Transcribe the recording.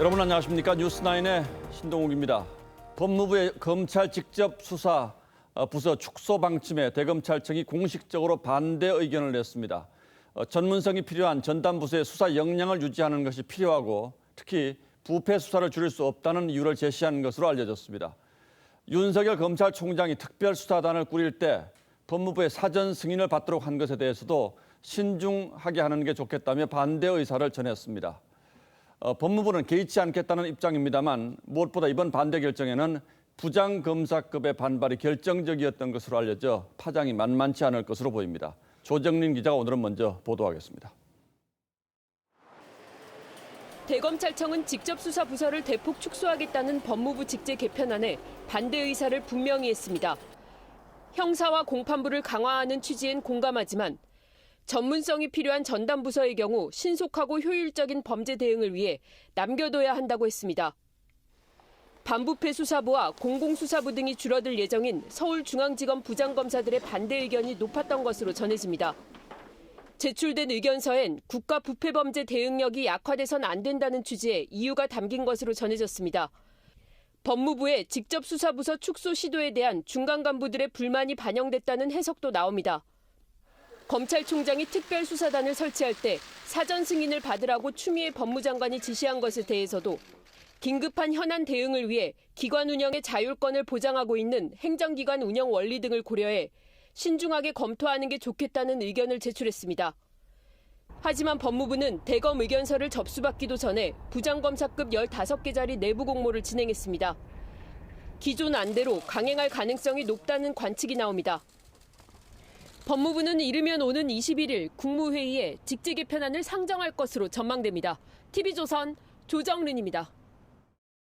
여러분 안녕하십니까? 뉴스9의 신동욱입니다. 법무부의 검찰 직접 수사 부서 축소 방침에 대검찰청이 공식적으로 반대 의견을 냈습니다. 전문성이 필요한 전담 부서의 수사 역량을 유지하는 것이 필요하고 특히 부패 수사를 줄일 수 없다는 이유를 제시한 것으로 알려졌습니다. 윤석열 검찰총장이 특별수사단을 꾸릴 때 법무부의 사전 승인을 받도록 한 것에 대해서도 신중하게 하는 게 좋겠다며 반대 의사를 전했습니다. 법무부는 개의치 않겠다는 입장입니다만 무엇보다 이번 반대 결정에는 부장검사급의 반발이 결정적이었던 것으로 알려져 파장이 만만치 않을 것으로 보입니다. 조정린 기자가 오늘은 먼저 보도하겠습니다. 대검찰청은 직접 수사 부서를 대폭 축소하겠다는 법무부 직제 개편안에 반대 의사를 분명히 했습니다. 형사와 공판부를 강화하는 취지엔 공감하지만 전문성이 필요한 전담 부서의 경우 신속하고 효율적인 범죄 대응을 위해 남겨둬야 한다고 했습니다. 반부패 수사부와 공공수사부 등이 줄어들 예정인 서울중앙지검 부장검사들의 반대 의견이 높았던 것으로 전해집니다. 제출된 의견서엔 국가 부패범죄 대응력이 약화돼선 안 된다는 취지의 이유가 담긴 것으로 전해졌습니다. 법무부의 직접 수사부서 축소 시도에 대한 중간 간부들의 불만이 반영됐다는 해석도 나옵니다. 검찰총장이 특별수사단을 설치할 때 사전 승인을 받으라고 추미애 법무장관이 지시한 것에 대해서도 긴급한 현안 대응을 위해 기관 운영의 자율권을 보장하고 있는 행정기관 운영 원리 등을 고려해 신중하게 검토하는 게 좋겠다는 의견을 제출했습니다. 하지만 법무부는 대검 의견서를 접수받기도 전에 부장검사급 15개짜리 내부 공모를 진행했습니다. 기존 안대로 강행할 가능성이 높다는 관측이 나옵니다. 법무부는 이르면 오는 21일 국무회의에 직제 개편안을 상정할 것으로 전망됩니다. TV조선 조정린입니다.